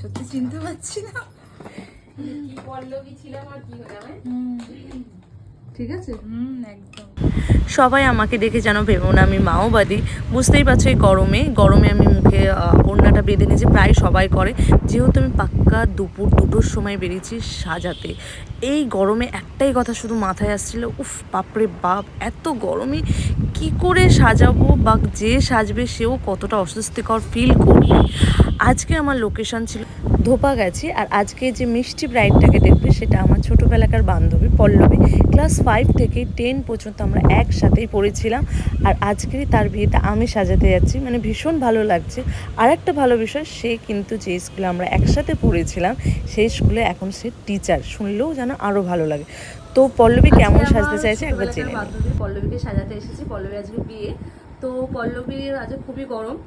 সত্যি চিনতে পারছি না কি পল্লবী ছিলাম আর কি হলাম। ঠিক আছে একদম। সবাই আমাকে দেখে যেন ভেবো না আমি মাওবাদী। বুঝতেই পারছো এই গরমে আমি মুখে ওড়নাটা বেঁধে নিয়েছি, প্রায় সবাই করে। যেহেতু আমি পাক্কা দুপুর 2টোর সময় বেরিয়েছি সাজাতে, এই গরমে একটাই কথা শুধু মাথায় আসছিল, উফ বাপরে বাপ, এত গরমে কি করে সাজাবো, বা যে সাজবে সেও কতটা অস্বস্তিকর ফিল করবে। আজকে আমার লোকেশন ছিল ধোপা গেছি, আর আজকে যে মিষ্টি ব্রাইডটাকে দেখবে সেটা আমার ছোটোবেলাকার বান্ধবী পল্লবী। ক্লাস 5 থেকে 10 পর্যন্ত আমরা একসাথেই পড়েছিলাম, আর আজকেরই তার বিয়েতে আমি সাজাতে যাচ্ছি, মানে ভীষণ ভালো লাগছে। আর একটা ভালো বিষয়, সে কিন্তু যে স্কুলে আমরা একসাথে পড়েছিলাম সেই স্কুলে এখন সে টিচার, শুনলেও যেন আরও ভালো লাগে। তো পল্লবী কেমন সাজতে চাইছে একবার জেনে নিই। বান্ধবী পল্লবীকে সাজাতে এসেছি, পল্লবী আজকে বিয়ে। তো পল্লবীর আজকে খুবই গরম,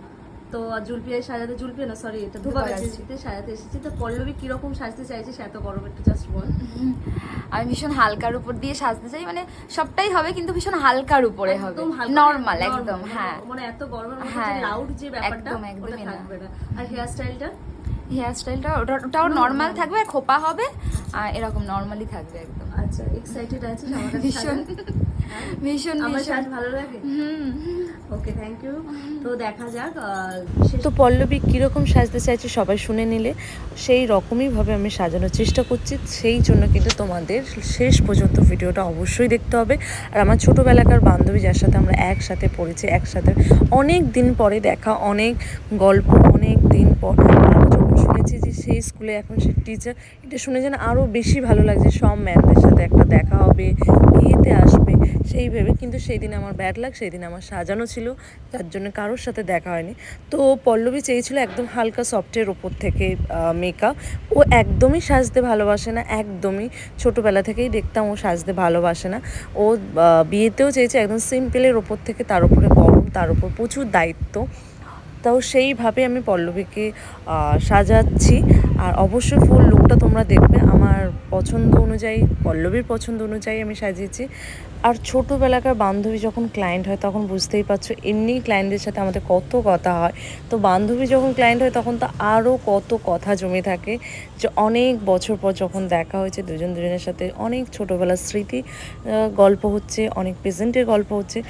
তো জুলপিয়ায় সাজাতে, জুলপিয়া না সরি এটা ধোপাগাছিতে সাজাতে এসেছি। তো পল্লবী কিরকম সাজতে চাইছে সে এত গরম, একটু জাস্ট বল। আমি ভীষণ হালকার উপর দিয়ে সাজতে চাই, মানে সবটাই হবে কিন্তু ভীষণ হালকার উপরে হবে, নরমাল একদম। হ্যাঁ মানে এত গরমের মধ্যে হ্যাঁ, লাউড যে ব্যাপারটা একদম একদমই না। থাকবে না। আর হেয়ার স্টাইলটা, হেয়ার স্টাইলটা ওটাও নর্মাল থাকবে, খোপা হবে, আর এরকম নর্মালি থাকবে একদম। আচ্ছা এক্সাইটেড আছিস আমার কাছে? ভীষণ ভীষণ আমার ভীষণ। সাজ ভালো লাগে। Okay thank you. তো দেখা যাক তো পল্লবী কীরকম সাজতে চাইছে সবাই শুনে নিলে, সেই রকমইভাবে আমি সাজানোর চেষ্টা করছি। সেই জন্য কিন্তু তোমাদের শেষ পর্যন্ত ভিডিওটা অবশ্যই দেখতে হবে। আর আমার ছোটোবেলাকার বান্ধবী, যার সাথে আমরা একসাথে পড়েছি, একসাথে অনেক দিন পরে দেখা, অনেক গল্প, অনেক দিন পর যখন শুনেছি যে সেই স্কুলে এখন সে টিচার, এটা শুনে যেন আরও বেশি ভালো লাগছে। সব ম্যামদের সাথে একটা দেখা হবে, বিয়েতে আসবে সেই ভেবে। কিন্তু সেই দিন আমার ব্যাড লাগ, সেই দিন আমার সাজানো ছিল, তার জন্য কারোর সাথে দেখা হয়নি। তো পল্লবী চেয়েছিল একদম হালকা সফটের ওপর থেকে মেকআপ। ও একদমই সাজতে ভালোবাসে না, একদমই ছোটোবেলা থেকেই দেখতাম ও সাজতে ভালোবাসে না। ও বিয়েতেও চেয়েছে একদম সিম্পলের ওপর থেকে, তার উপরে গরম, তার উপর প্রচুর দায়িত্ব। তাও সেইভাবে আমি পল্লবীকে সাজাচ্ছি। আর অবশ্যই ফুল লুকটা তোমরা দেখবে, আমার পছন্দ অনুযায়ী, পল্লবীর পছন্দ অনুযায়ী আমি সাজিয়েছি। আর ছোটোবেলাকার বান্ধবী যখন ক্লায়েন্ট হয় তখন বুঝতেই পারছো, এমনি ক্লায়েন্টদের সাথে আমাদের কত কথা হয়, তো বান্ধবী যখন ক্লায়েন্ট হয় তখন তো আরও কত কথা জমে থাকে। যে অনেক বছর পর যখন দেখা হয়েছে, দুজনের সাথে অনেক ছোটোবেলার স্মৃতি গল্প হচ্ছে, অনেক প্রেজেন্টের গল্প হচ্ছে।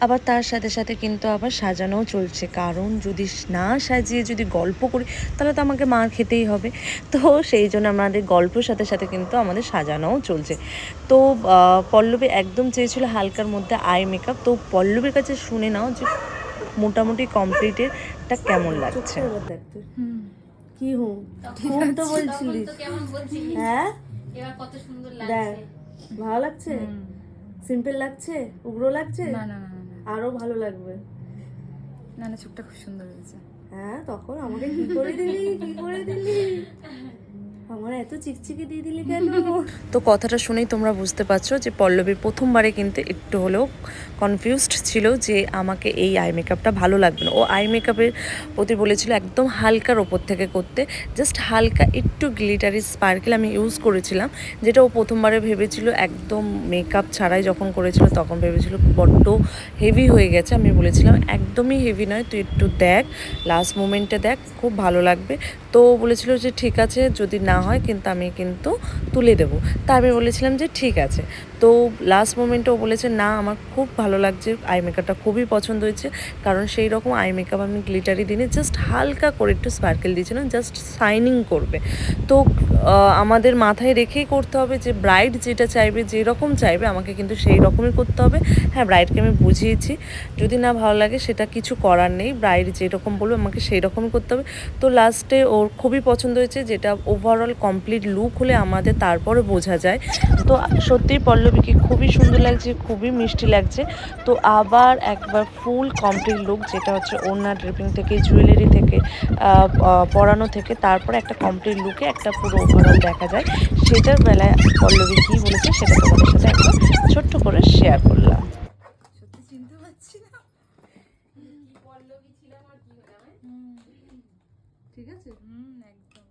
আবার তার সাথে সাথে কিন্তু আবার সাজানোও চলছে, কারণ যদি না সাজিয়ে যদি গল্প করি তাহলে তো আমাকে মার খেতেই হবে। তো সেই জন্য আমাদের গল্পের সাথে সাথে কিন্তু আমাদের সাজানোও চলছে। তো পল্লবী একদম চেয়েছিল হালকার মধ্যে আই মেকআপ। তো পল্লবীর কাছে শুনে নাও যে মোটামুটি কমপ্লিটেডটা কেমন লাগছে। কি হুম খুব তো বলছিলিস, কেমন বলছিলি, হ্যাঁ এবার কত সুন্দর দেখ লাগছে। ভালো লাগছে, সিম্পল লাগছে, উগ্র লাগছে, না না না না আরো ভালো লাগবে। না না, চোখটা খুব সুন্দর হয়েছে। হ্যাঁ তখন আমাকে কি করে দিলি, কি করে দিলি, আমার এত চিকচিকি দিয়ে দিলি কেন? তো কথাটা শুনেই তোমরা বুঝতে পারছো যে পল্লবী প্রথমবারে কিন্তু একটু হলেও কনফিউজড ছিল যে আমাকে এই আই মেকআপটা ভালো লাগবে না। ও আই মেকআপের প্রতি বলেছিল একদম হালকার ওপর থেকে করতে, জাস্ট হালকা একটু গ্লিটারি স্পার্কেল আমি ইউজ করেছিলাম, যেটা ও প্রথমবারে ভেবেছিল একদম মেকআপ ছাড়াই যখন করেছিল তখন ভেবেছিল বড্ড হেভি হয়ে গেছে। আমি বলেছিলাম একদমই হেভি নয়, তুই একটু দেখ, লাস্ট মোমেন্টে দেখ, খুব ভালো লাগবে। তো বলেছিল যে ঠিক আছে, যদি না হয় কিন্তু আমি কিন্তু তুলে দেবো। তা আমি বলেছিলাম যে ঠিক আছে। তো লাস্ট মোমেন্টে ও বলেছে না আমার খুব ভালো লাগছে, আই মেকআপটা খুবই পছন্দ হয়েছে, কারণ সেই রকম আই মেকআপ আমি গ্লিটারি দিনে জাস্ট হালকা করে একটু স্পার্কেল দিয়েছিলাম, জাস্ট শাইনিং করবে। তো আমাদের মাথায় রেখেই করতে হবে যে ব্রাইড যেটা চাইবে, যেরকম চাইবে আমাকে কিন্তু সেই রকমই করতে হবে। হ্যাঁ, ব্রাইডকে আমি বুঝিয়েছি, যদি না ভালো লাগে সেটা কিছু করার নেই, ব্রাইড যেরকম বলবে আমাকে সেই রকমই করতে হবে। তো লাস্টে ওর খুবই পছন্দ হয়েছে, যেটা ওভারঅল কমপ্লিট লুক হলে আমাদের তারপরে বোঝা যায়। তো সত্যিই পল্লবীকে খুবই সুন্দর লাগছে, খুবই মিষ্টি লাগছে। তো আবার একবার ফুল কমপ্লিট লুক, যেটা হচ্ছে ওড়না ড্রেপিং থেকে, জুয়েলারি থেকে, পরানো থেকে, তারপরে একটা কমপ্লিট লুকে একটা পুরো ওভারঅল দেখা যায়। সেটার বেলায় পল্লবী কী বলেছে সেটা তোমাদের সাথে একবার ছোট্ট করে শেয়ার করলাম। সত্যি চিনতে পারছি না। কি পল্লবী ছিলাম আর কি হলাম। ঠিক আছে, একদম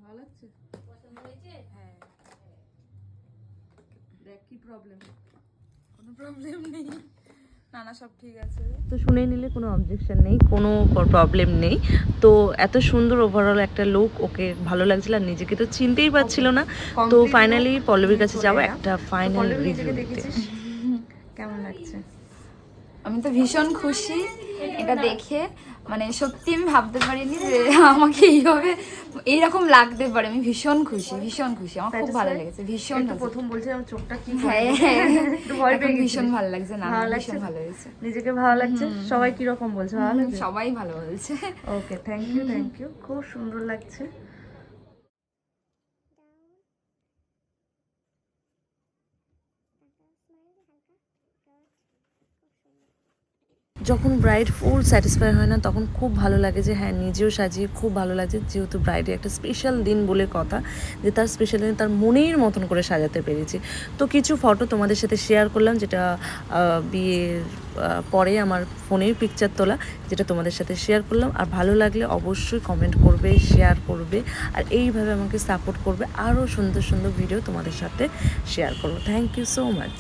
ভালো লাগছে, পছন্দ হয়েছে? হ্যাঁ, দেখ কি প্রবলেম। কোনো প্রবলেম নেই, না না সব ঠিক আছে। তো শুনে নিলে কোনো অবজেকশন নেই, কোনো প্রবলেম নেই। তো এত সুন্দর ওভারঅল একটা লুক, ওকে ভালো লাগছিল আর নিজেকে তো চিনতেই পারছিল না। তো ফাইনালি পল্লবীর কাছে যাবো একটা ফাইনাল রিভিউ দিতে। কেমন লাগছে? আমি তো ভীষণ খুশি এটা দেখে, মানে সত্যি আমি ভাবতে পারিনি যে আমাকে এইরকম লাগতে পারে। আমি ভীষণ খুশি, ভীষণ খুশি, আমার খুব ভালো লেগেছে, ভীষণ একটু প্রথম বলছিলাম চোখটা কি হ্যাঁ একটু ভয় পেয়ে ভীষণ ভালো লাগছে। না ভালো ভীষণ লাগছে? ভালো লেগেছে, নিজেকে ভালো লাগছে? সবাই কি রকম বলছে? ভালো লাগছে? সবাই ভালো বলছে। ওকে, থ্যাংক ইউ, খুব সুন্দর লাগছে। যখন ব্রাইড ফুল স্যাটিসফাই হয় না তখন খুব ভালো লাগে যে হ্যাঁ নিজেও সাজিয়ে খুব ভালো লাগে, যেহেতু ব্রাইডের একটা স্পেশাল দিন বলে কথা, যে তার স্পেশাল দিন তার মনের মতন করে সাজাতে পেরেছি। তো কিছু ফটো তোমাদের সাথে শেয়ার করলাম, যেটা বিয়ের পরে আমার ফোনের পিকচার তোলা, যেটা তোমাদের সাথে শেয়ার করলাম। আর ভালো লাগলে অবশ্যই কমেন্ট করবে, শেয়ার করবে, আর এইভাবে আমাকে সাপোর্ট করবে, আরও সুন্দর সুন্দর ভিডিও তোমাদের সাথে শেয়ার করবো। Thank you so much.